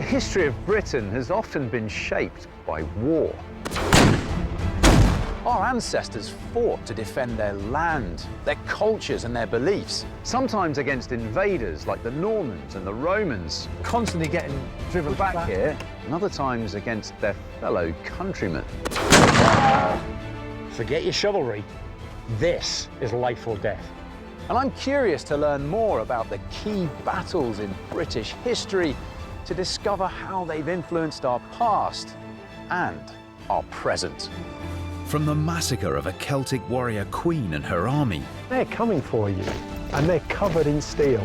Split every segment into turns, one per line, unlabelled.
history of Britain has often been shaped by war. Our ancestors fought to defend their land, their cultures and their beliefs, sometimes against invaders like the Normans and the Romans, constantly getting driven back here, and other times against their fellow countrymen.
Forget your chivalry. This is life or death.
And I'm curious to learn more about the key battles in British history to discover how they've influenced our past and our present.
From the massacre of a Celtic warrior queen and her army,
They're coming for you, and they're covered in steel.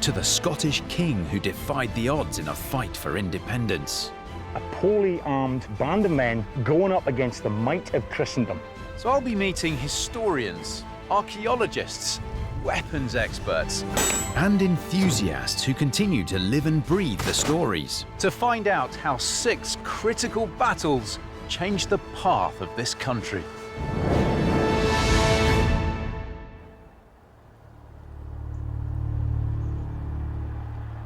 to the Scottish king who defied the odds in a fight for independence.
A poorly armed band of men going up against the might of Christendom.
So I'll be meeting historians, archaeologists, weapons experts,
And enthusiasts who continue to live and breathe the stories.
to find out how 6 critical battles changed the path of this country.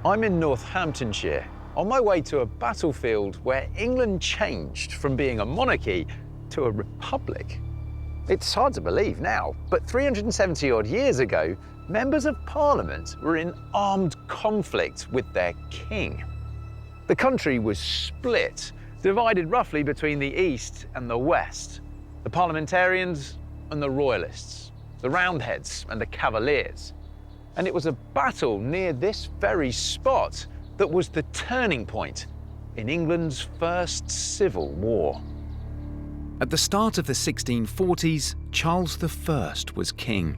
I'm in Northamptonshire, on my way to a battlefield where England changed from being a monarchy to a republic. It's hard to believe now, but 370 odd years ago, members of Parliament were in armed conflict with their king. The country was split, divided roughly between the East and the West, the parliamentarians and the royalists, the Roundheads and the Cavaliers. And it was a battle near this very spot that was the turning point in England's first civil war.
At the start of the 1640s, Charles I was king.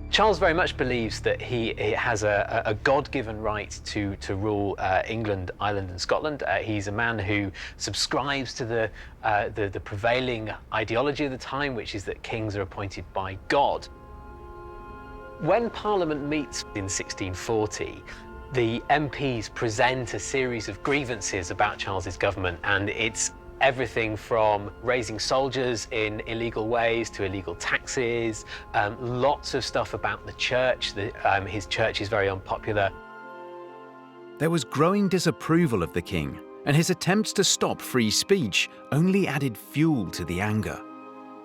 Charles very much believes that he has a God-given right to rule England, Ireland and Scotland. He's a man who subscribes to the prevailing ideology of the time, which is that kings are appointed by God. When Parliament meets in 1640, the MPs present a series of grievances about Charles's government, and it's everything from raising soldiers in illegal ways to illegal taxes, lots of stuff about the church. His church is very unpopular.
There was growing disapproval of the king, and his attempts to stop free speech only added fuel to the anger.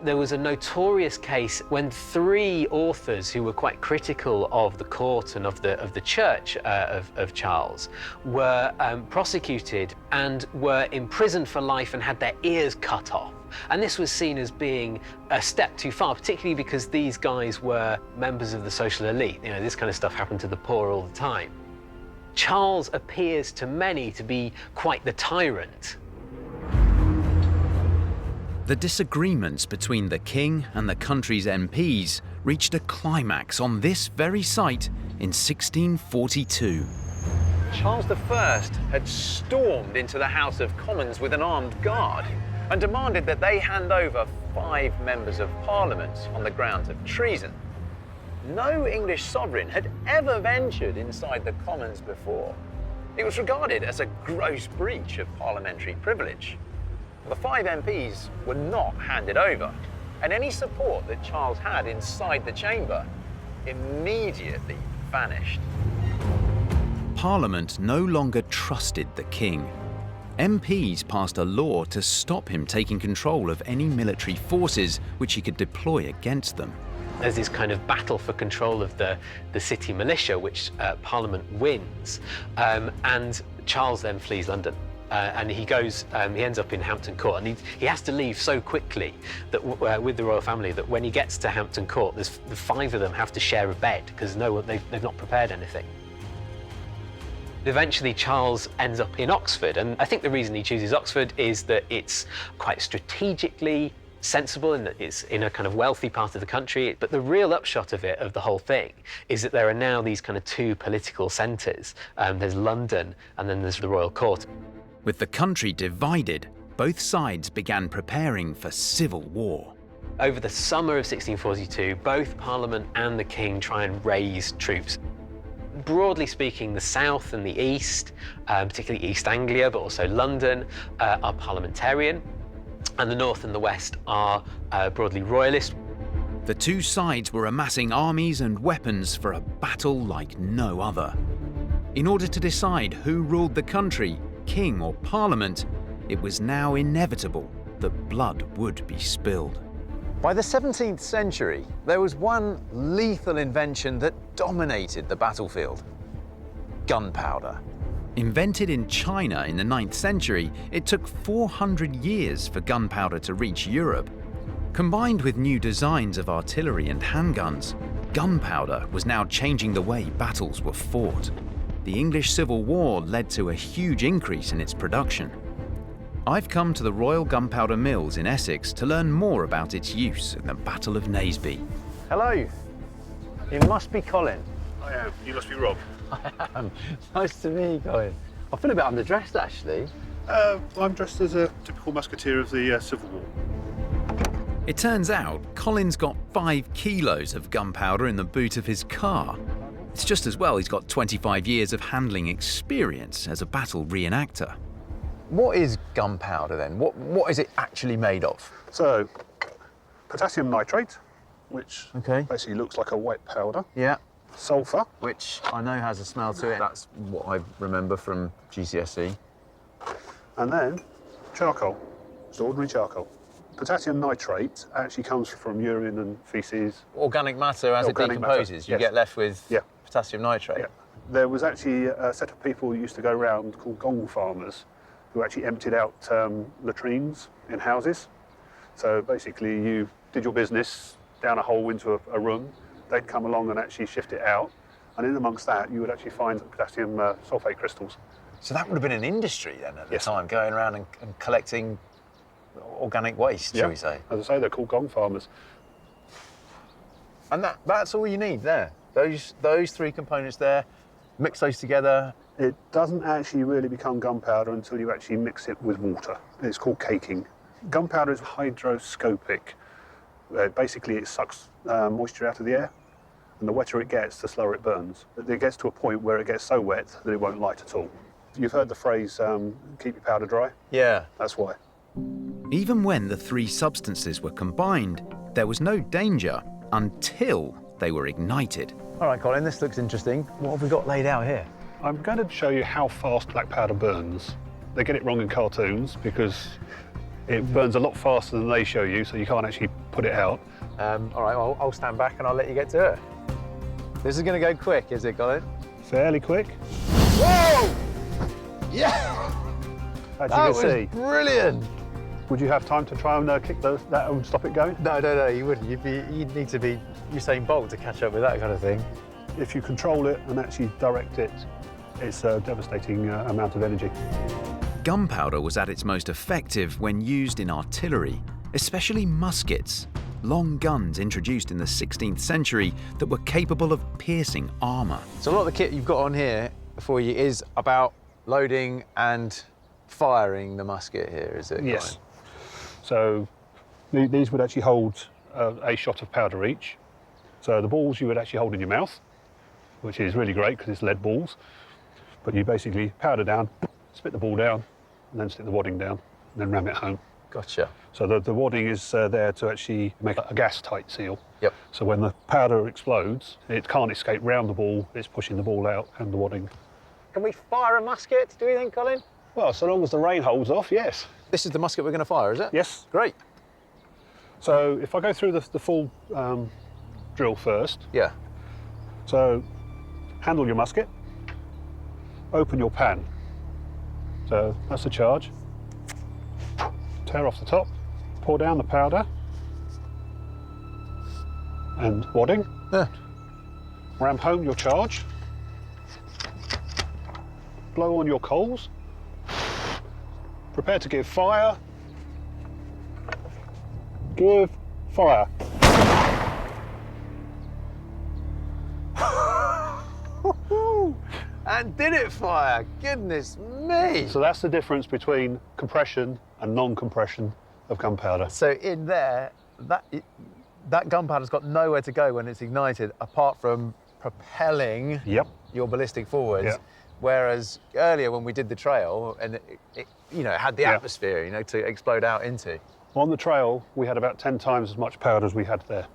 There was a notorious case when 3 authors who were quite critical of the court and of the church of Charles were prosecuted and were imprisoned for life and had their ears cut off. And this was seen as being a step too far, particularly because these guys were members of the social elite. You know, this kind of stuff happened to the poor all the time. Charles appears to many to be quite the tyrant.
The disagreements between the king and the country's MPs reached a climax on this very site in 1642.
Charles I had stormed into the House of Commons with an armed guard and demanded that they hand over 5 members of Parliament on the grounds of treason. No English sovereign had ever ventured inside the Commons before. It was regarded as a gross breach of parliamentary privilege. The 5 MPs were not handed over, and any support that Charles had inside the chamber immediately vanished.
Parliament no longer trusted the king. MPs passed a law to stop him taking control of any military forces which he could deploy against them.
There's this kind of battle for control of the city militia, which Parliament wins, and Charles then flees London. And he ends up in Hampton Court, and he has to leave so quickly that with the royal family that when he gets to Hampton Court, the 5 of them have to share a bed because they've not prepared anything. Eventually, Charles ends up in Oxford, and I think the reason he chooses Oxford is that it's quite strategically sensible and that it's in a kind of wealthy part of the country. But the real upshot of the whole thing, is that there are now these kind of 2 political centres. There's London, and then there's the royal court.
With the country divided, both sides began preparing for civil war.
Over the summer of 1642, both Parliament and the King try and raise troops. Broadly speaking, the South and the East, particularly East Anglia, but also London, are parliamentarian, and the North and the West are broadly royalist.
The 2 sides were amassing armies and weapons for a battle like no other. In order to decide who ruled the country, king or parliament, it was now inevitable that blood would be spilled.
By the 17th century, there was one lethal invention that dominated the battlefield: gunpowder.
Invented in China in the 9th century, it took 400 years for gunpowder to reach Europe. Combined with new designs of artillery and handguns, gunpowder was now changing the way battles were fought. The English Civil War led to a huge increase in its production. I've come to the Royal Gunpowder Mills in Essex to learn more about its use in the Battle of Nasby.
Hello. You must be Colin.
I am. You must be Rob.
I am. Nice to meet you, Colin. I feel a bit underdressed, actually.
I'm dressed as a typical musketeer of the Civil War.
It turns out Colin's got 5 kilos of gunpowder in the boot of his car. It's just as well he's got 25 years of handling experience as a battle reenactor.
What is gunpowder then? What is it actually made of?
So, potassium nitrate, which
Okay.
basically looks like a white powder.
Yeah.
Sulfur.
Which I know has a smell to it. That's what I remember from GCSE.
And then charcoal. It's ordinary charcoal. Potassium nitrate actually comes from urine and faeces.
Organic matter, as
Organic
it
matter,
decomposes, you
yes.
get left with
Yeah.
potassium nitrate.
Yeah. There was actually a set of people who used to go around called gong farmers who actually emptied out latrines in houses. So basically you did your business down a hole into a room, they'd come along and actually shift it out, and in amongst that you would actually find potassium sulfate crystals.
So that would have been an industry then at the
Yes.
time, going around and collecting organic waste, shall we say.
As I say, they're called gong farmers.
And that's all you need there. Those 3 components there, mix those together.
It doesn't actually really become gunpowder until you actually mix it with water. It's called caking. Gunpowder is hydroscopic. Basically, it sucks moisture out of the air, and the wetter it gets, the slower it burns. It gets to a point where it gets so wet that it won't light at all. You've heard the phrase, keep your powder dry?
Yeah.
That's why.
Even when the 3 substances were combined, there was no danger until they were ignited.
All right, Colin, this looks interesting. What have we got laid out here?
I'm going to show you how fast black powder burns. They get it wrong in cartoons because it burns a lot faster than they show you, so you can't actually put it out.
All right, well, I'll stand back and I'll let you get to it. This is going to go quick, is it, Colin?
Fairly quick.
Whoa! Yeah!
As you
That
can
was
see.
brilliant!
Would you have time to try and kick that and stop it going?
No, you wouldn't. You'd need to be Usain Bolt to catch up with that kind of thing.
If you control it and actually direct it, it's a devastating amount of energy.
Gunpowder was at its most effective when used in artillery, especially muskets, long guns introduced in the 16th century that were capable of piercing armour.
So a lot of the kit you've got on here for you is about loading and firing the musket here, is it?
Yes. So these would actually hold a shot of powder each. So the balls you would actually hold in your mouth, which is really great because it's lead balls. But you basically powder down, spit the ball down, and then stick the wadding down, and then ram it home.
Gotcha.
So the wadding is there to actually make a gas-tight seal.
Yep.
So when the powder explodes, it can't escape round the ball, it's pushing the ball out and the wadding.
Can we fire a musket, do you think, Colin?
Well, so long as the rain holds off, yes.
This is the musket we're going to fire, is it?
Yes.
Great.
So if I go through the full drill first.
Yeah.
So handle your musket, open your pan. So that's the charge. Tear off the top, pour down the powder and wadding.
Yeah.
Ram home your charge. Blow on your coals. Prepare to give fire. Give fire.
And did it fire? Goodness me!
So that's the difference between compression and non-compression of gunpowder.
So in there, that gunpowder's got nowhere to go when it's ignited, apart from propelling
Yep.
your ballistic forwards.
Yep.
Whereas earlier when we did the trail, and it had the
Yeah.
atmosphere, to explode out into.
On the trail, we had about 10 times as much powder as we had there.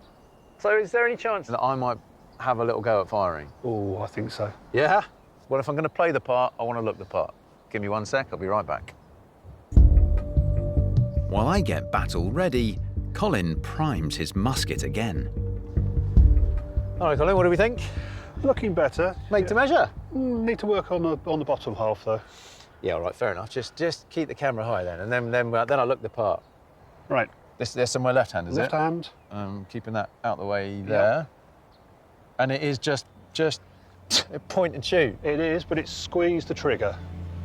So is there any chance
That I might have a little go at firing.
Oh, I think so.
Yeah? Well, if I'm going to play the part, I want to look the part. Give me 1 sec, I'll be right back.
While I get battle ready, Colin primes his musket again.
All right, Colin, what do we think?
Looking better.
Made to measure?
Need to work on the bottom half though.
Yeah, all right, fair enough. Just keep the camera high then, and then I'll look the part.
Right.
There's somewhere left hand, is
Left
it?
hand.
Keeping that out the way there. And it is just point and shoot.
It is, but it's squeeze the trigger.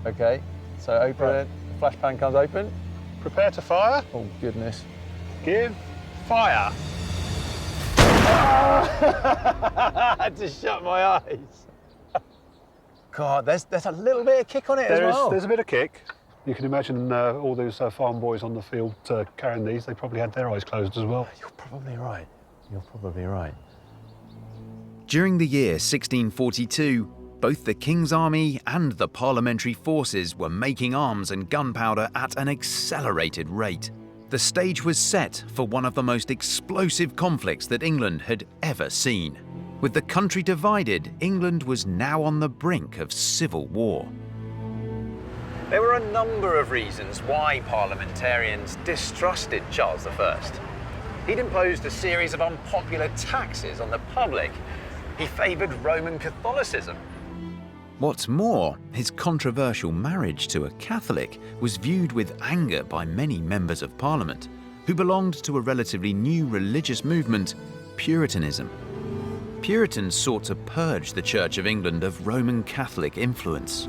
Okay, so open
Right.
it, the flash pan comes open.
Prepare to fire.
Oh, goodness.
Give fire.
I had to shut my eyes. God, there's a little bit of kick on it as well.
There's a bit of kick. You can imagine all those farm boys on the field carrying these. They probably had their eyes closed as well.
You're probably right. You're probably right.
During the year 1642, both the King's army and the parliamentary forces were making arms and gunpowder at an accelerated rate. The stage was set for one of the most explosive conflicts that England had ever seen. With the country divided, England was now on the brink of civil war.
There were a number of reasons why parliamentarians distrusted Charles I. He'd imposed a series of unpopular taxes on the public. He favoured Roman Catholicism.
What's more, his controversial marriage to a Catholic was viewed with anger by many members of Parliament, who belonged to a relatively new religious movement, Puritanism. Puritans sought to purge the Church of England of Roman Catholic influence.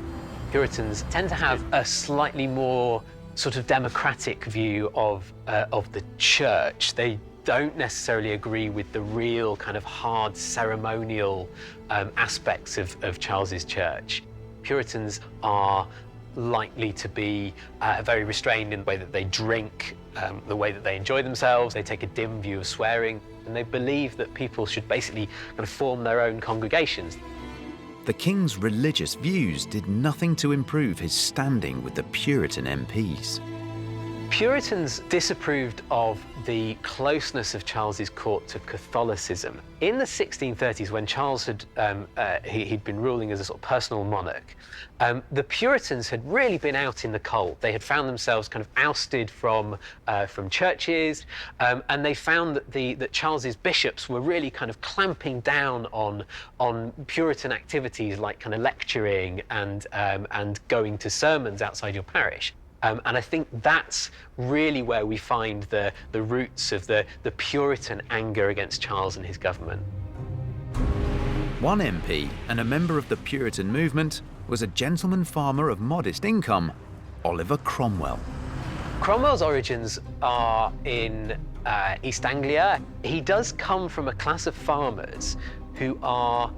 Puritans tend to have a slightly more sort of democratic view of the church. They don't necessarily agree with the real kind of hard ceremonial aspects of Charles's church. Puritans are likely to be very restrained in the way that they drink, the way that they enjoy themselves. They take a dim view of swearing, and they believe that people should basically kind of form their own congregations.
The King's religious views did nothing to improve his standing with the Puritan MPs.
Puritans disapproved of the closeness of Charles's court to Catholicism. In the 1630s, when Charles had he'd been ruling as a sort of personal monarch, the Puritans had really been out in the cold. They had found themselves kind of ousted from churches, and they found that Charles's bishops were really kind of clamping down on Puritan activities like kind of lecturing and going to sermons outside your parish. And I think that's really where we find the roots of the Puritan anger against Charles and his government.
One MP and a member of the Puritan movement was a gentleman farmer of modest income, Oliver Cromwell.
Cromwell's origins are in East Anglia. He does come from a class of farmers who are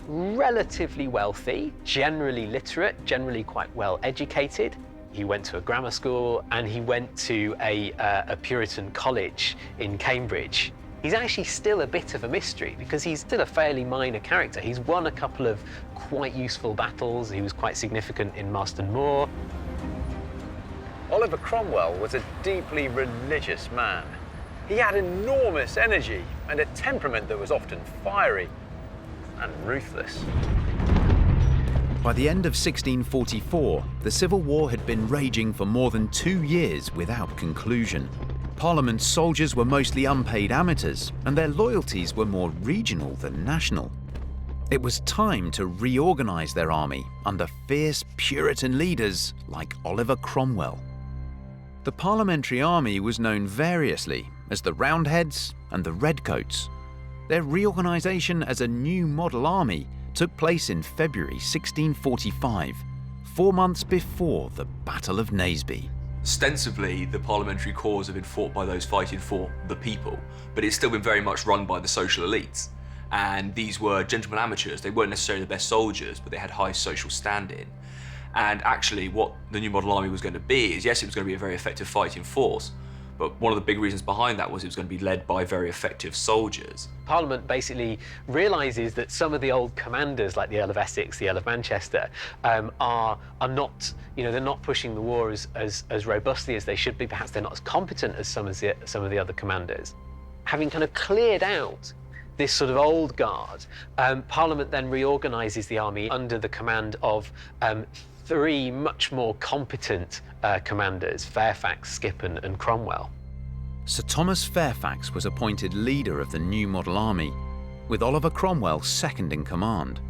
relatively wealthy, generally literate, generally quite well educated. He went to a grammar school and he went to a Puritan college in Cambridge. He's actually still a bit of a mystery because he's still a fairly minor character. He's won a couple of quite useful battles. He was quite significant in Marston Moor.
Oliver Cromwell was a deeply religious man. He had enormous energy and a temperament that was often fiery and ruthless.
By the end of 1644, the Civil War had been raging for more than 2 years without conclusion. Parliament's soldiers were mostly unpaid amateurs, and their loyalties were more regional than national. It was time to reorganise their army under fierce Puritan leaders like Oliver Cromwell. The Parliamentary Army was known variously as the Roundheads and the Redcoats. Their reorganisation as a new model army took place in February 1645, 4 months before the Battle of Nasby.
Ostensibly, the parliamentary cause had been fought by those fighting for the people, but it's still been very much run by the social elites. And these were gentlemen amateurs. They weren't necessarily the best soldiers, but they had high social standing. And actually, what the new model army was going to be is, yes, it was going to be a very effective fighting force, but one of the big reasons behind that was it was going to be led by very effective soldiers. Parliament
basically realises that some of the old commanders, like the Earl of Essex, the Earl of Manchester, are not, they're not pushing the war as robustly as they should be. Perhaps they're not as competent as some of the other commanders. Having kind of cleared out this sort of old guard, Parliament then reorganises the army under the command of three much more competent commanders, Fairfax, Skippon and Cromwell.
Sir Thomas Fairfax was appointed leader of the new model army, with Oliver Cromwell second in command.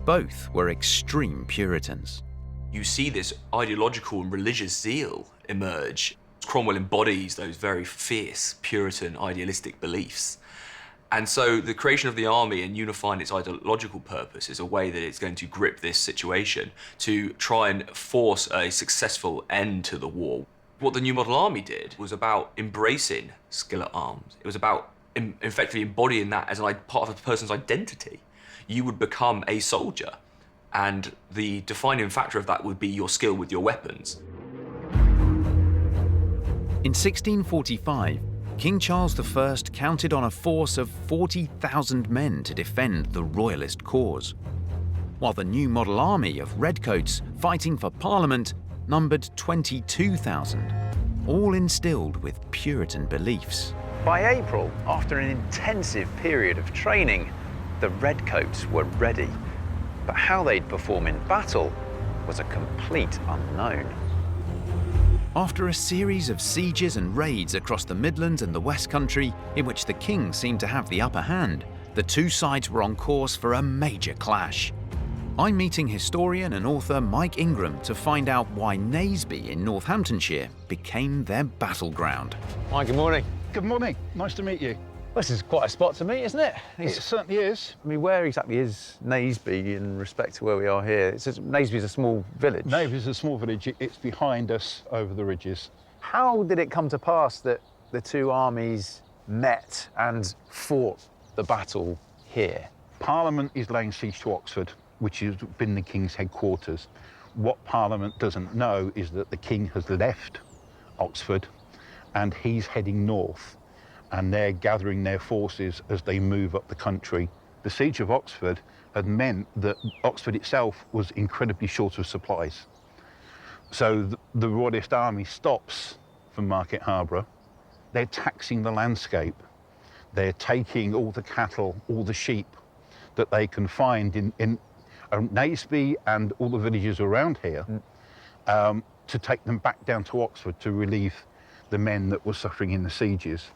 Both were extreme Puritans.
You see this ideological and religious zeal emerge. Cromwell embodies those very fierce Puritan idealistic beliefs. And so the creation of the army and unifying its ideological purpose is a way that it's going to grip this situation to try and force a successful end to the war. What the new model army did was about embracing skill at arms. It was about effectively embodying that as part of a person's identity. You would become a soldier, and the defining factor of that would be your skill with your weapons.
In 1645, King Charles I counted on a force of 40,000 men to defend the royalist cause, while the new model army of redcoats fighting for Parliament numbered 22,000, all instilled with Puritan beliefs.
By April, after an intensive period of training, the redcoats were ready. But how they'd perform in battle was a complete unknown.
After a series of sieges and raids across the Midlands and the West Country, in which the king seemed to have the upper hand, the two sides were on course for a major clash. I'm meeting historian and author Mike Ingram to find out why Nasby in Northamptonshire became their battleground.
Hi, good morning.
Good morning. Nice to meet you.
This is quite a spot to meet, isn't it?
It certainly is.
I mean, where exactly is Nasby in respect to where we are here? Nasby is a small village.
Nasby is a small village. It's behind us over the ridges.
How did it come to pass that the two armies met and fought the battle here?
Parliament is laying siege to Oxford, which has been the King's headquarters. What Parliament doesn't know is that the King has left Oxford and he's heading north, and they're gathering their forces as they move up the country. The siege of Oxford had meant that Oxford itself was incredibly short of supplies. So the Royalist army stops from Market Harborough. They're taxing the landscape. They're taking all the cattle, all the sheep that they can find in Nasby and all the villages around here, to take them back down to Oxford to relieve the men that were suffering in the sieges.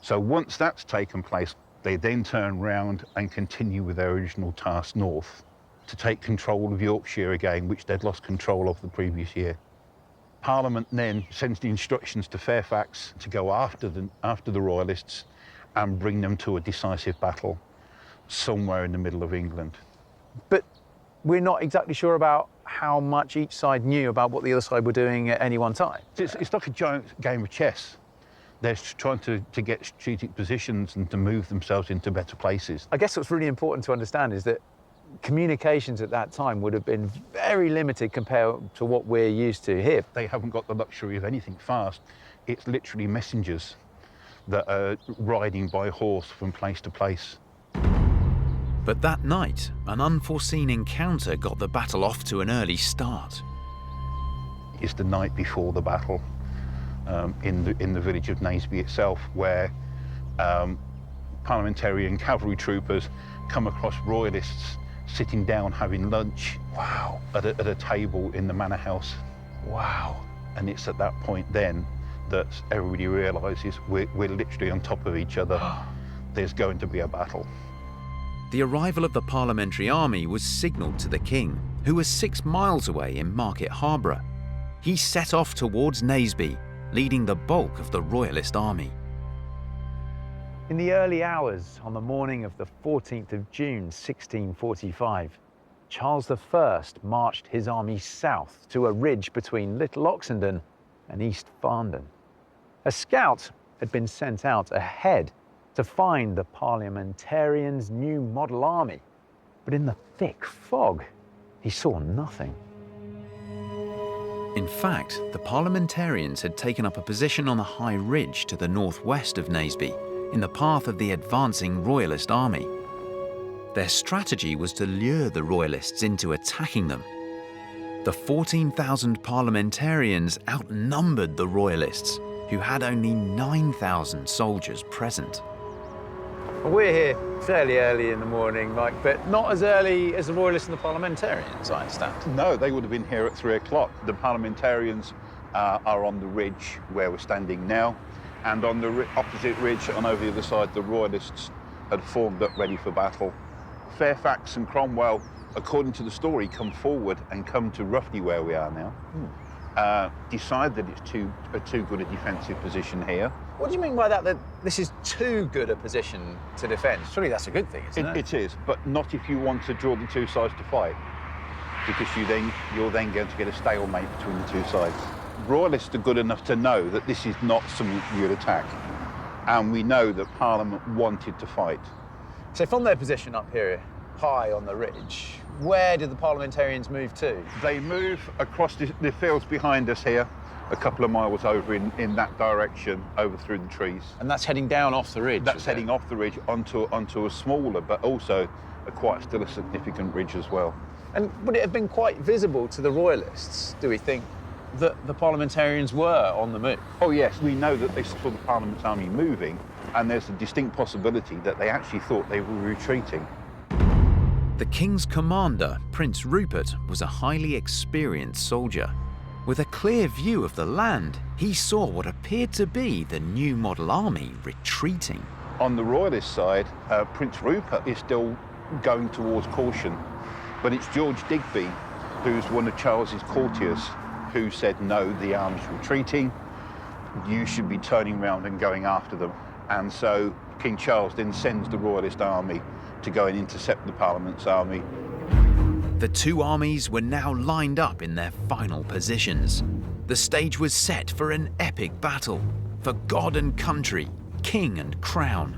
So once that's taken place, they then turn round and continue with their original task north to take control of Yorkshire again, which they'd lost control of the previous year. Parliament then sends the instructions to Fairfax to go after the Royalists and bring them to a decisive battle somewhere in the middle of England.
But we're not exactly sure about how much each side knew about what the other side were doing at any one time.
It's like a giant game of chess. They're trying to get strategic positions and to move themselves into better places.
I guess what's really important to understand is that communications at that time would have been very limited compared to what we're used to here.
They haven't got the luxury of anything fast. It's literally messengers that are riding by horse from place to place.
But that night, an unforeseen encounter got the battle off to an early start.
It's the night before the battle in the village of Nasby itself, where parliamentarian cavalry troopers come across Royalists sitting down having lunch.
Wow.
At a table in the manor house.
Wow.
And it's at that point then that everybody realises we're literally on top of each other. There's going to be a battle.
The arrival of the Parliamentary Army was signalled to the King, who was 6 miles away in Market Harborough. He set off towards Nasby, leading the bulk of the Royalist army.
In the early hours on the morning of the 14th of June, 1645, Charles I marched his army south to a ridge between Little Oxenden and East Farndon. A scout had been sent out ahead to find the parliamentarians' new model army, but in the thick fog, he saw nothing.
In fact, the parliamentarians had taken up a position on a high ridge to the northwest of Nasby, in the path of the advancing Royalist army. Their strategy was to lure the Royalists into attacking them. The 14,000 parliamentarians outnumbered the Royalists, who had only 9,000 soldiers present.
We're here fairly early in the morning, Mike, but not as early as the Royalists and the Parliamentarians, I understand.
No, they would have been here at 3 o'clock. The Parliamentarians are on the ridge where we're standing now, and on the opposite ridge and over the other side, the Royalists had formed up ready for battle. Fairfax and Cromwell, according to the story, come forward and come to roughly where we are now. Decide that it's too good a defensive position here.
What do you mean by that, that this is too good a position to defend? Surely that's a good thing, isn't it?
It is, but not if you want to draw the two sides to fight, because you're then going to get a stalemate between the two sides. Royalists are good enough to know that this is not something we'll attack, and we know that Parliament wanted to fight.
So from their position up here, high on the ridge, where did the Parliamentarians move to?
They move across the fields behind us here, a couple of miles over in that direction, over through the trees.
And that's heading down off the ridge?
That's heading off the ridge onto a smaller, but also still a significant ridge as well.
And would it have been quite visible to the Royalists, do we think, that the Parliamentarians were on the move?
Oh yes, we know that they saw the Parliament's army moving, and there's a distinct possibility that they actually thought they were retreating.
The king's commander, Prince Rupert, was a highly experienced soldier. With a clear view of the land, he saw what appeared to be the new model army retreating.
On the Royalist side, Prince Rupert is still going towards caution, but it's George Digby, who's one of Charles's courtiers, who said, no, the army's retreating, you should be turning around and going after them. And so King Charles then sends the Royalist army to go and intercept the Parliament's army.
The two armies were now lined up in their final positions. The stage was set for an epic battle, for God and country, king and crown.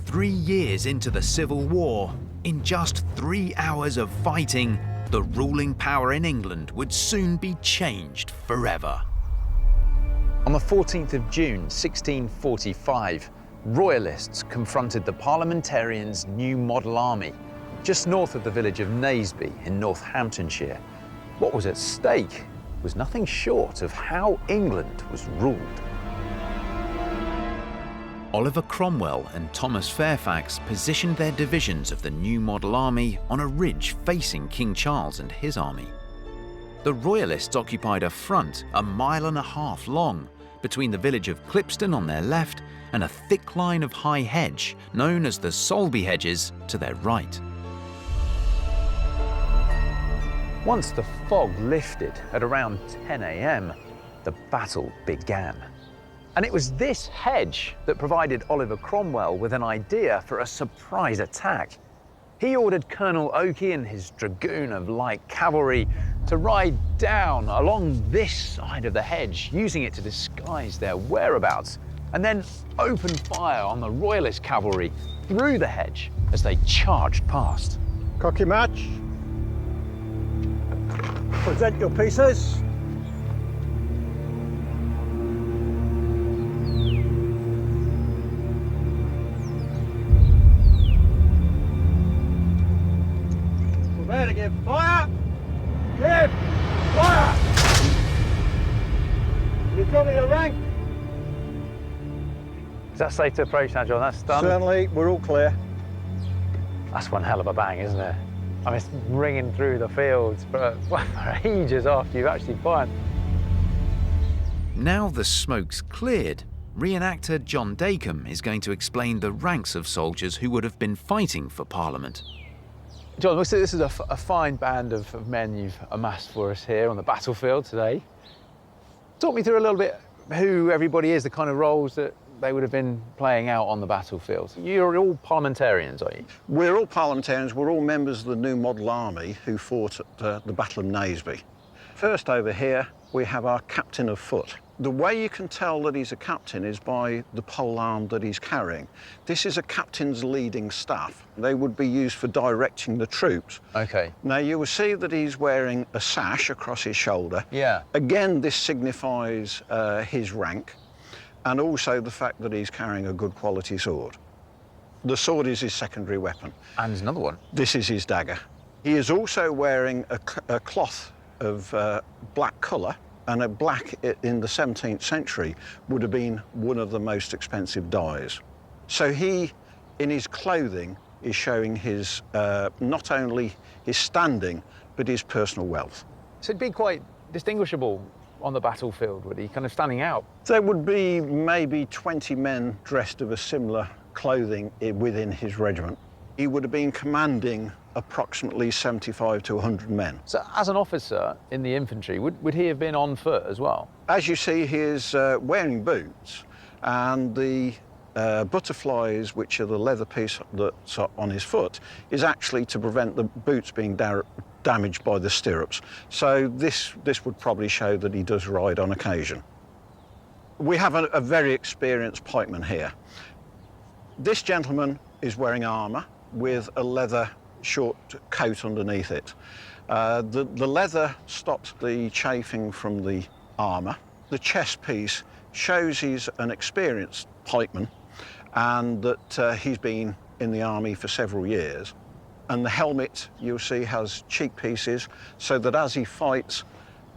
3 years into the Civil War, in just 3 hours of fighting, the ruling power in England would soon be changed forever.
On the 14th of June, 1645, Royalists confronted the Parliamentarians' new model army, just north of the village of Nasby in Northamptonshire. What was at stake was nothing short of how England was ruled.
Oliver Cromwell and Thomas Fairfax positioned their divisions of the new model army on a ridge facing King Charles and his army. The Royalists occupied a front 1.5 miles long between the village of Clipston on their left and a thick line of high hedge known as the Solby hedges to their right.
Once the fog lifted at around 10 a.m, the battle began. And it was this hedge that provided Oliver Cromwell with an idea for a surprise attack. He ordered Colonel Oakey and his dragoon of light cavalry to ride down along this side of the hedge, using it to disguise their whereabouts, and then open fire on the Royalist cavalry through the hedge as they charged past.
Cock your match. Present your pieces. Prepare to give fire. Give fire. You got me a rank.
Is that safe to approach now, John? That's done?
Certainly, we're all clear.
That's one hell of a bang, isn't it? I mean, it's ringing through the fields for ages after you've actually fired.
Now the smoke's cleared, reenactor John Dacomb is going to explain the ranks of soldiers who would have been fighting for Parliament.
John, this is a fine band of men you've amassed for us here on the battlefield today. Talk me through a little bit who everybody is, the kind of roles that they would have been playing out on the battlefield. You're all parliamentarians, are you?
We're all parliamentarians. We're all members of the new model army who fought at the Battle of Nasby. First over here, we have our captain of foot. The way you can tell that he's a captain is by the pole arm that he's carrying. This is a captain's leading staff. They would be used for directing the troops.
Okay.
Now you will see that he's wearing a sash across his shoulder.
Yeah.
Again, this signifies his rank, and also the fact that he's carrying a good quality sword. The sword is his secondary weapon.
And there's another one.
This is his dagger. He is also wearing a cloth of black colour, and a black in the 17th century would have been one of the most expensive dyes. So he in his clothing is showing his, not only his standing, but his personal wealth.
So it'd be quite distinguishable on the battlefield, would he? Kind of standing out.
There would be maybe 20 men dressed of a similar clothing within his regiment. He would have been commanding approximately 75 to 100 men.
So as an officer in the infantry, would he have been on foot as well?
As you see, he is wearing boots, and the butterflies, which are the leather piece that's on his foot, is actually to prevent the boots being damaged by the stirrups. So this would probably show that he does ride on occasion. We have a very experienced pikeman here. This gentleman is wearing armour with a leather short coat underneath it. The leather stops the chafing from the armour. The chest piece shows he's an experienced pikeman and that he's been in the army for several years. And the helmet, you'll see, has cheek pieces so that as he fights,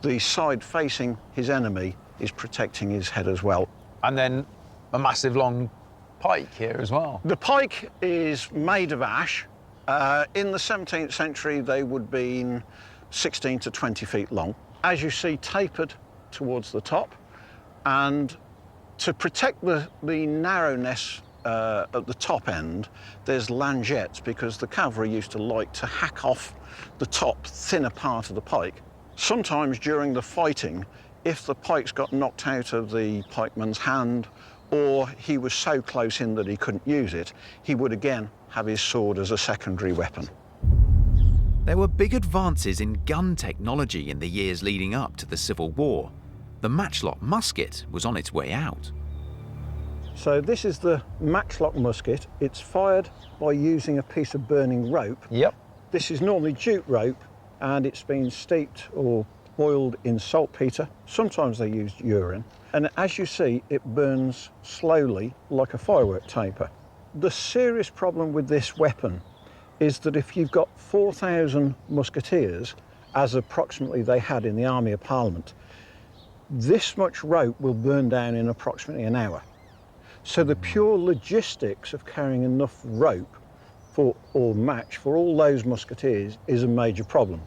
the side facing his enemy is protecting his head as well.
And then a massive long pike here as well.
The pike is made of ash. In the 17th century, they would have been 16 to 20 feet long. As you see, tapered towards the top. And to protect the narrowness at the top end, there's langettes, because the cavalry used to like to hack off the top, thinner part of the pike. Sometimes during the fighting, if the pikes got knocked out of the pikeman's hand, or he was so close in that he couldn't use it, he would again have his sword as a secondary weapon.
There were big advances in gun technology in the years leading up to the Civil War. The matchlock musket was on its way out.
So this is the matchlock musket. It's fired by using a piece of burning rope.
Yep.
This is normally jute rope, and it's been steeped or boiled in saltpetre. Sometimes they use urine. And as you see, it burns slowly like a firework taper. The serious problem with this weapon is that if you've got 4,000 musketeers, as approximately they had in the Army of Parliament, this much rope will burn down in approximately an hour. So the pure logistics of carrying enough rope or match for all those musketeers is a major problem.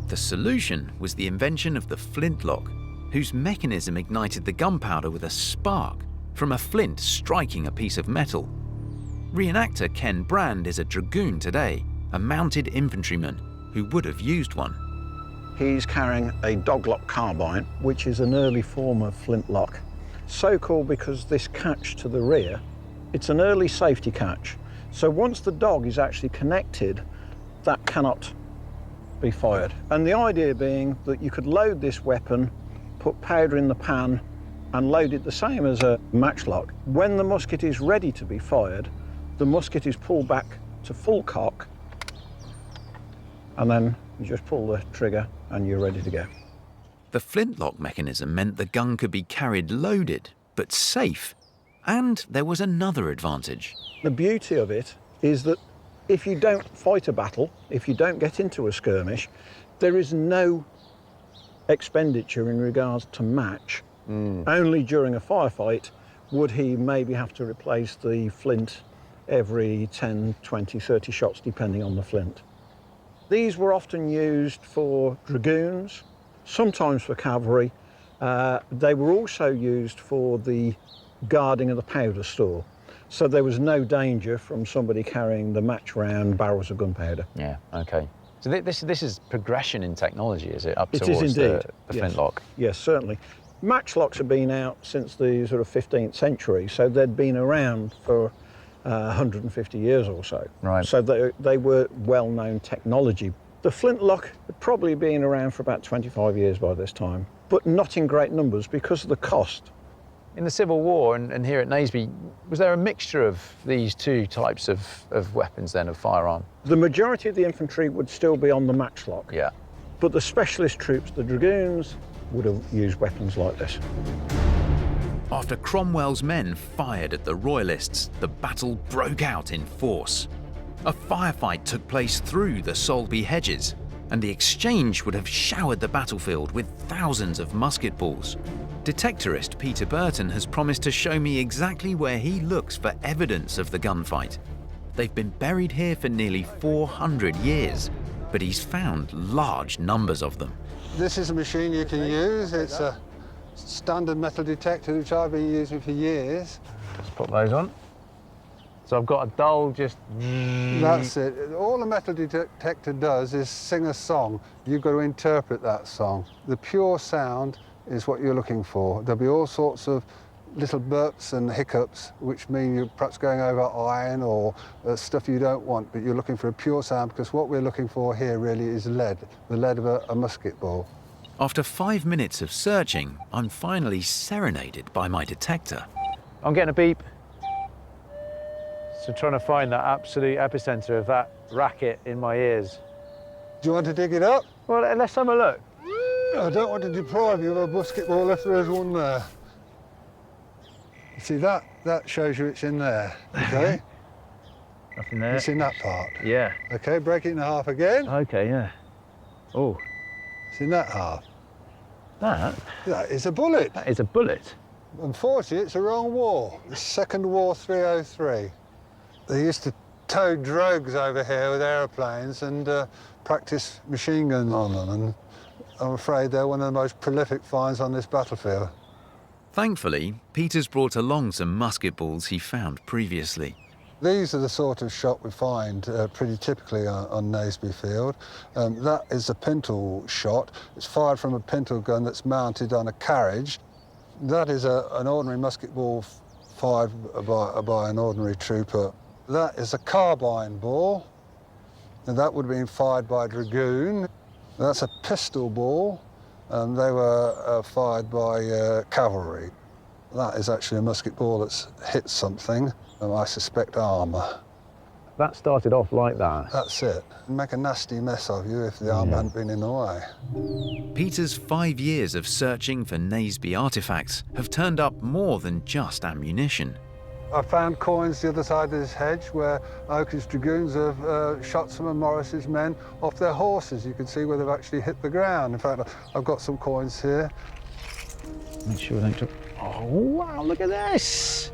The solution was the invention of the flintlock, whose mechanism ignited the gunpowder with a spark from a flint striking a piece of metal. Reenactor Ken Brand is a dragoon today, a mounted infantryman who would have used one.
He's carrying a doglock carbine, which is an early form of flintlock. So called because this catch to the rear, it's an early safety catch. So once the dog is actually connected, that cannot be fired. And the idea being that you could load this weapon, put powder in the pan, and load it the same as a matchlock. When the musket is ready to be fired, the musket is pulled back to full cock, and then you just pull the trigger and you're ready to go.
The flintlock mechanism meant the gun could be carried loaded, but safe. And there was another advantage.
The beauty of it is that if you don't fight a battle, if you don't get into a skirmish, there is no expenditure in regards to match. Only during a firefight would he maybe have to replace the flint every 10, 20, 30 shots, depending on the flint. These were often used for dragoons, sometimes for cavalry. They were also used for the guarding of the powder store. So there was no danger from somebody carrying the match round barrels of gunpowder.
Yeah, okay. So this is progression in technology, is it? Up
It
towards
is indeed.
the flintlock?
Yes, certainly. Matchlocks have been out since the sort of 15th century, so they'd been around for 150 years or so.
Right.
So they were well-known technology. The flintlock had probably been around for about 25 years by this time, but not in great numbers because of the cost.
In the Civil War and here at Nasby, was there a mixture of these two types of weapons then, of firearm?
The majority of the infantry would still be on the matchlock.
Yeah.
But the specialist troops, the dragoons, would have used weapons like this.
After Cromwell's men fired at the Royalists, the battle broke out in force. A firefight took place through the Solby hedges, and the exchange would have showered the battlefield with thousands of musket balls. Detectorist Peter Burton has promised to show me exactly where he looks for evidence of the gunfight. They've been buried here for nearly 400 years, but he's found large numbers of them.
This is a machine you can use. It's a standard metal detector which I've been using for years.
Let's put those on. So I've got a dull just...
That's it. All a metal detector does is sing a song. You've got to interpret that song. The pure sound is what you're looking for. There'll be all sorts of little burps and hiccups, which mean you're perhaps going over iron or stuff you don't want, but you're looking for a pure sound, because what we're looking for here really is lead, the lead of a musket ball.
After 5 minutes of searching, I'm finally serenaded by my detector.
I'm getting a beep. So trying to find that absolute epicenter of that racket in my ears.
Do you want to dig it up?
Well, let's have a look.
I don't want to deprive you of a musket ball if there is one there. You see, that shows you it's in there, okay?
Nothing there.
It's in that part.
Yeah.
Okay, break it in half again.
Okay, yeah. Oh.
It's in that half.
That
is a bullet.
That is a bullet.
Unfortunately, it's a wrong war. The Second War 303. They used to tow drogues over here with aeroplanes and practice machine guns on them, and I'm afraid they're one of the most prolific finds on this battlefield.
Thankfully, Peter's brought along some musket balls he found previously.
These are the sort of shot we find pretty typically on Nasby Field. That is a pintle shot. It's fired from a pintle gun that's mounted on a carriage. That is an ordinary musket ball fired by an ordinary trooper. That is a carbine ball, and that would have been fired by a dragoon. That's a pistol ball, and they were fired by cavalry. That is actually a musket ball that's hit something, and I suspect armour.
That started off like that.
That's it. Make a nasty mess of you if the armour hadn't been in the way.
Peter's 5 years of searching for Nasby artefacts have turned up more than just ammunition.
I found coins the other side of this hedge where Oaken's dragoons have shot some of Morris's men off their horses. You can see where they've actually hit the ground. In fact, I've got some coins here.
Make sure they don't... Oh, wow, look at this!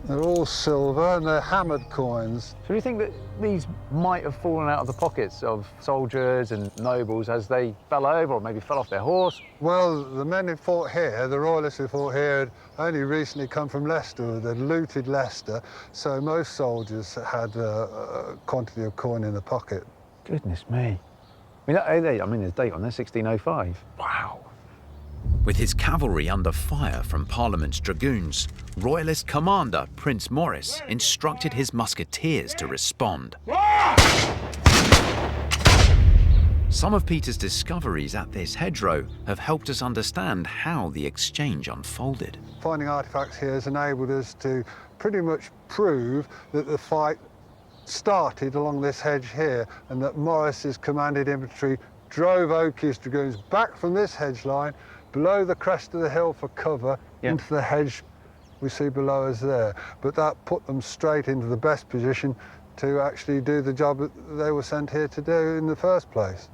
They're all silver and they're hammered coins.
So do you think that these might have fallen out of the pockets of soldiers and nobles as they fell over, or maybe fell off their horse?
Well, the men who fought here, the royalists who fought here, had only recently come from Leicester. They'd looted Leicester, so most soldiers had a quantity of coin in the pocket.
Goodness me. I mean, there's a date on there, 1605. Wow.
With his cavalry under fire from Parliament's dragoons, Royalist commander Prince Maurice instructed his musketeers to respond. Some of Peter's discoveries at this hedgerow have helped us understand how the exchange unfolded.
Finding artefacts here has enabled us to pretty much prove that the fight started along this hedge here, and that Maurice's commanded infantry drove Oakey's dragoons back from this hedge line below the crest of the hill for cover into the hedge we see below us there. But that put them straight into the best position to actually do the job that they were sent here to do in the first place.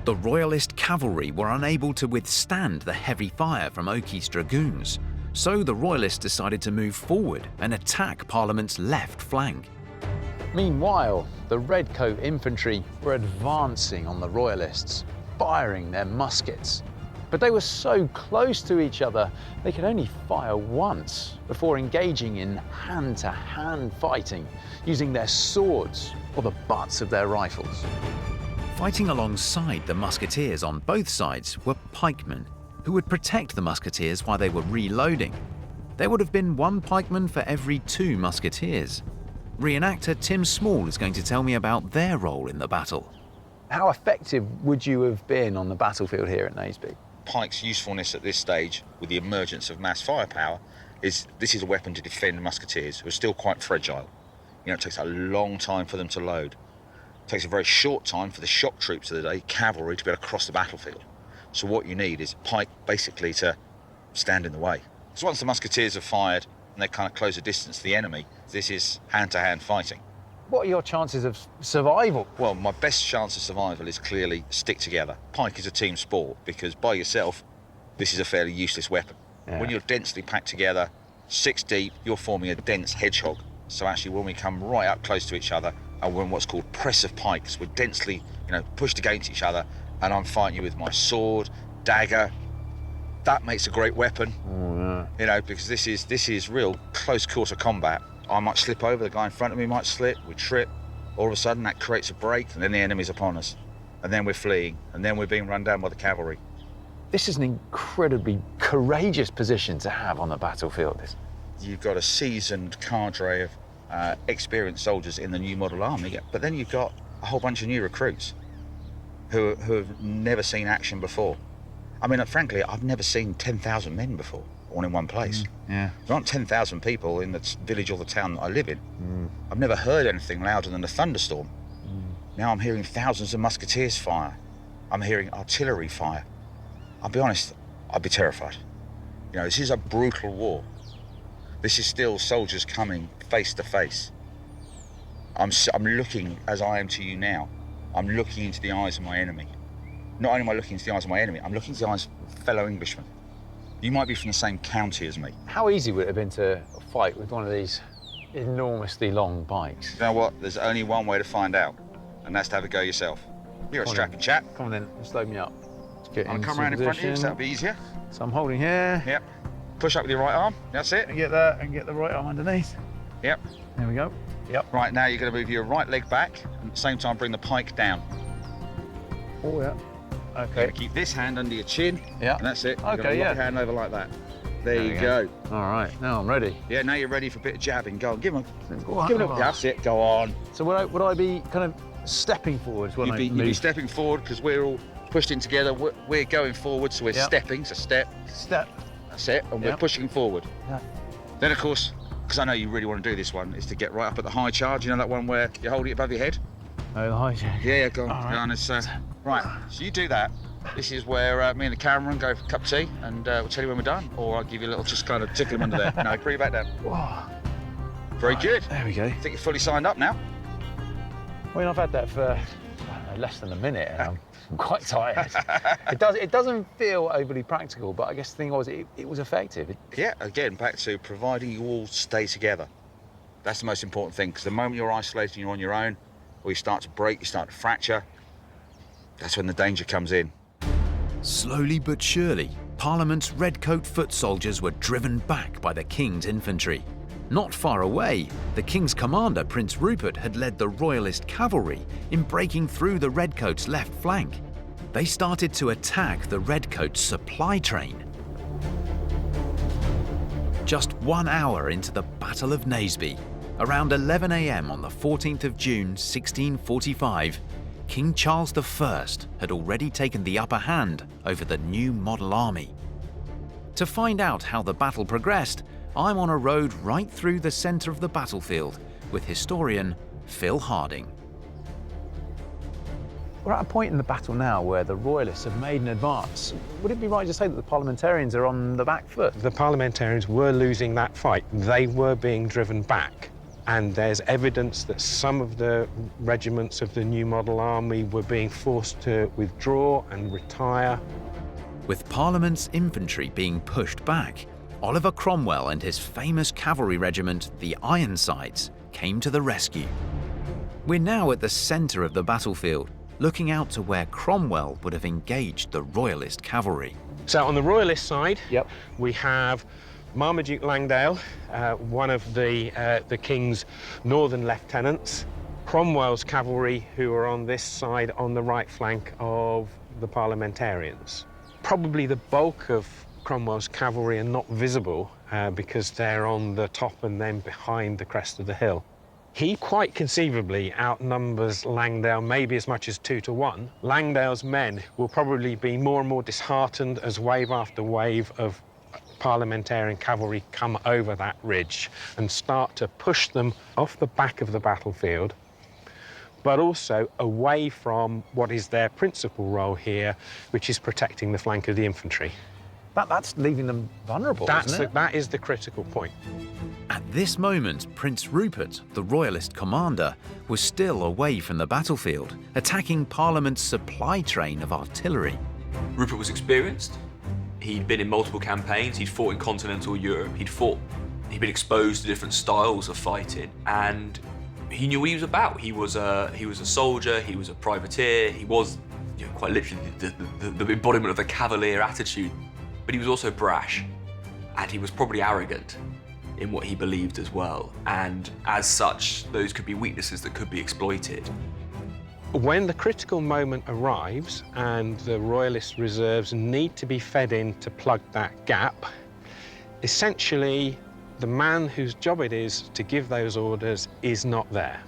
The Royalist cavalry were unable to withstand the heavy fire from Oakey's dragoons, so the Royalists decided to move forward and attack Parliament's left flank.
Meanwhile, the Redcoat infantry were advancing on the Royalists, firing their muskets. But they were so close to each other, they could only fire once before engaging in hand-to-hand fighting, using their swords or the butts of their rifles.
Fighting alongside the musketeers on both sides were pikemen, who would protect the musketeers while they were reloading. There would have been one pikeman for every 2 musketeers. Reenactor Tim Small is going to tell me about their role in the battle.
How effective would you have been on the battlefield here at Nasby?
Pike's usefulness at this stage, with the emergence of mass firepower, is this is a weapon to defend musketeers who are still quite fragile. You know, it takes a long time for them to load. It takes a very short time for the shock troops of the day, cavalry, to be able to cross the battlefield. So what you need is pike basically to stand in the way. So once the musketeers have fired and they kind of close the distance to the enemy, this is hand-to-hand fighting.
What are your chances of survival?
Well, my best chance of survival is clearly stick together. Pike is a team sport because by yourself, this is a fairly useless weapon.
Yeah.
When you're densely packed together, 6 deep, you're forming a dense hedgehog. So actually when we come right up close to each other, and we're in what's called press of pikes, we're densely, pushed against each other, and I'm fighting you with my sword, dagger. That makes a great weapon, because this is real close quarter combat. I might slip over, the guy in front of me might slip, we trip. All of a sudden that creates a break, and then the enemy's upon us. And then we're fleeing, and then we're being run down by the cavalry.
This is an incredibly courageous position to have on the battlefield.
You've got a seasoned cadre of experienced soldiers in the new model army, but then you've got a whole bunch of new recruits who have never seen action before. I mean, frankly, I've never seen 10,000 men before, all in one place.
Yeah.
There aren't 10,000 people in the village or the town that I live in. I've never heard anything louder than a thunderstorm. Now I'm hearing thousands of musketeers fire. I'm hearing artillery fire. I'll be honest, I'd be terrified. This is a brutal war. This is still soldiers coming face to face. I'm looking, as I am to you now, I'm looking into the eyes of my enemy. Not only am I looking into the eyes of my enemy, I'm looking into the eyes of fellow Englishmen. You might be from the same county as me.
How easy would it have been to fight with one of these enormously long bikes?
You know what? There's only one way to find out, and that's to have a go yourself. You're a strapping chap.
Come on then, just load me up.
I'll come around in front of you, so that'll be easier.
So I'm holding here.
Yep. Push up with your right arm. That's it.
And get that, and get the right arm underneath.
Yep.
There we go. Yep.
Right, now you're going to move your right leg back, and at the same time bring the pike down.
Oh, yeah.
Okay. Keep this hand under your chin.
Yeah.
And that's it.
Okay,
you're gonna lock your hand over like that. There you go.
All right, now I'm ready.
Yeah, now you're ready for a bit of jabbing. Go on, give him.
Go
Give him. That's it. Go on.
So would I be kind of stepping forwards when
You'd be stepping forward because we're all pushed in together. We're going forward, so we're stepping. So step.
Step.
That's it. And we're pushing forward.
Yeah.
Then, of course, because I know you really want to do this one, is to get right up at the high charge. You know that one where you hold it above your head?
Oh, the high charge.
Yeah, go on.
All right.
Go on. It's, right, so you do that. This is where me and the cameraman go for a cup of tea, and we'll tell you when we're done, or I'll give you a little, just kind of tickle him under there. No, bring you back down.
Whoa.
Very good.
There we go.
I think you're fully signed up now.
I mean, I've had that for less than a minute, and I'm quite tired. It doesn't feel overly practical, but I guess the thing was, it was effective.
Yeah, again, back to providing you all stay together. That's the most important thing, because the moment you're isolated and you're on your own, or you start to break, you start to fracture, that's when the danger comes in.
Slowly but surely, Parliament's redcoat foot soldiers were driven back by the King's infantry. Not far away, the King's commander, Prince Rupert, had led the Royalist cavalry in breaking through the redcoats' left flank. They started to attack the redcoats' supply train. Just 1 hour into the Battle of Nasby, around 11 a.m. on the 14th of June 1645, King Charles I had already taken the upper hand over the new model army. To find out how the battle progressed, I'm on a road right through the centre of the battlefield with historian Phil Harding.
We're at a point in the battle now where the Royalists have made an advance. Would it be right to say that the Parliamentarians are on the back foot?
The Parliamentarians were losing that fight. They were being driven back. And there's evidence that some of the regiments of the new model army were being forced to withdraw and retire.
With Parliament's infantry being pushed back, Oliver Cromwell and his famous cavalry regiment, the Ironsides, came to the rescue. We're now at the centre of the battlefield, looking out to where Cromwell would have engaged the Royalist cavalry.
So on the Royalist side, we have Marmaduke Langdale, one of the King's northern lieutenants, Cromwell's cavalry, who are on this side on the right flank of the Parliamentarians. Probably the bulk of Cromwell's cavalry are not visible because they're on the top and then behind the crest of the hill. He quite conceivably outnumbers Langdale maybe as much as 2 to 1. Langdale's men will probably be more and more disheartened as wave after wave of Parliamentarian cavalry come over that ridge and start to push them off the back of the battlefield, but also away from what is their principal role here, which is protecting the flank of the infantry.
That's leaving them vulnerable, isn't it?
That is the critical point.
At this moment, Prince Rupert, the Royalist commander, was still away from the battlefield, attacking Parliament's supply train of artillery.
Rupert was experienced, He'd been in multiple campaigns, he'd fought in continental Europe, he'd been exposed to different styles of fighting, and he knew what he was about. He was a soldier, he was a privateer, he was, quite literally the embodiment of the Cavalier attitude, but he was also brash, and he was probably arrogant in what he believed as well, and as such, those could be weaknesses that could be exploited.
When the critical moment arrives and the Royalist reserves need to be fed in to plug that gap, essentially the man whose job it is to give those orders is not there.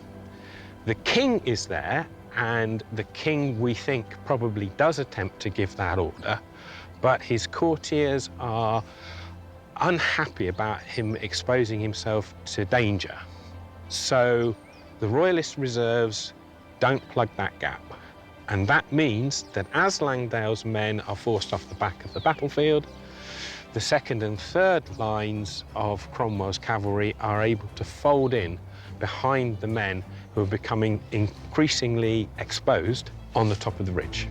The king is there, and the king, we think, probably does attempt to give that order, but his courtiers are unhappy about him exposing himself to danger. So the Royalist reserves don't plug that gap. And that means that as Langdale's men are forced off the back of the battlefield, the second and third lines of Cromwell's cavalry are able to fold in behind the men who are becoming increasingly exposed on the top of the ridge.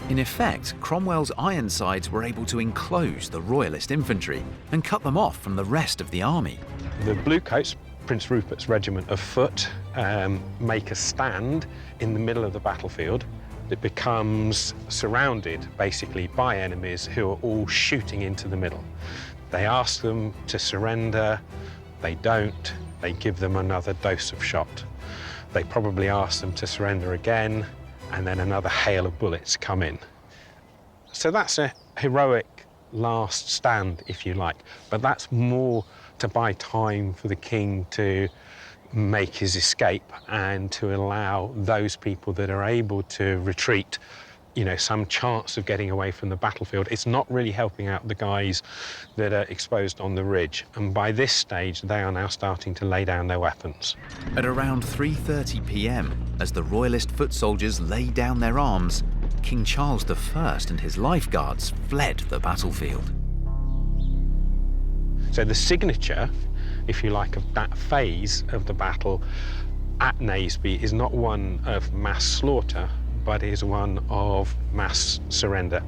In effect, Cromwell's Ironsides were able to enclose the Royalist infantry and cut them off from the rest of the army.
The Bluecoats, Prince Rupert's regiment of foot, make a stand in the middle of the battlefield. It becomes surrounded, basically, by enemies who are all shooting into the middle. They ask them to surrender, they don't, they give them another dose of shot. They probably ask them to surrender again, and then another hail of bullets come in. So that's a heroic last stand, if you like, but that's more to buy time for the king to make his escape and to allow those people that are able to retreat, some chance of getting away from the battlefield. It's not really helping out the guys that are exposed on the ridge. And by this stage, they are now starting to lay down their weapons.
At around 3:30 p.m, as the Royalist foot soldiers lay down their arms, King Charles I and his lifeguards fled the battlefield.
So the signature, if you like, of that phase of the battle at Naseby is not one of mass slaughter, but is one of mass surrender.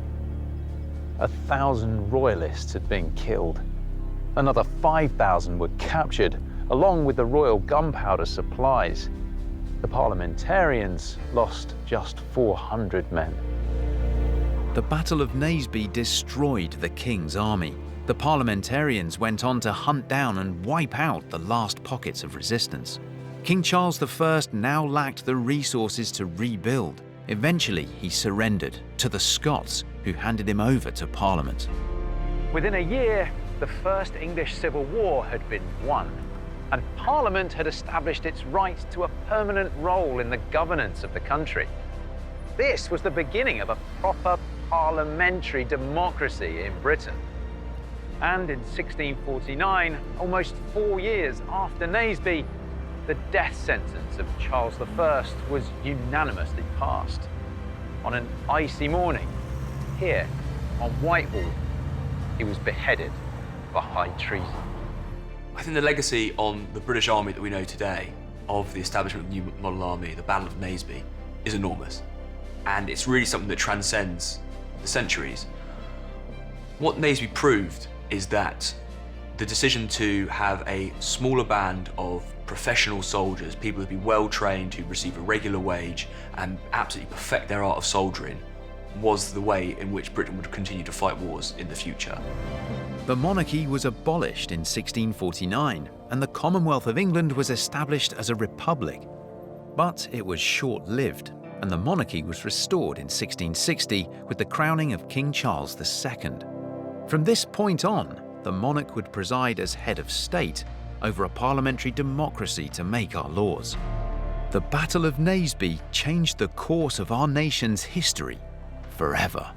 1,000 Royalists had been killed. Another 5,000 were captured, along with the royal gunpowder supplies. The parliamentarians lost just 400 men.
The Battle of Naseby destroyed the king's army. The parliamentarians went on to hunt down and wipe out the last pockets of resistance. King Charles I now lacked the resources to rebuild. Eventually, he surrendered to the Scots, who handed him over to Parliament.
Within a year, the First English Civil War had been won, and Parliament had established its right to a permanent role in the governance of the country. This was the beginning of a proper parliamentary democracy in Britain. And in 1649, almost 4 years after Naseby, the death sentence of Charles I was unanimously passed. On an icy morning, here on Whitehall, he was beheaded for high treason.
I think the legacy on the British Army that we know today of the establishment of the new model army, the Battle of Naseby, is enormous. And it's really something that transcends the centuries. What Naseby proved is that the decision to have a smaller band of professional soldiers, people who'd be well trained, who receive a regular wage and absolutely perfect their art of soldiering, was the way in which Britain would continue to fight wars in the future.
The monarchy was abolished in 1649, and the Commonwealth of England was established as a republic. But it was short-lived, and the monarchy was restored in 1660 with the crowning of King Charles II. From this point on, the monarch would preside as head of state over a parliamentary democracy to make our laws. The Battle of Naseby changed the course of our nation's history forever.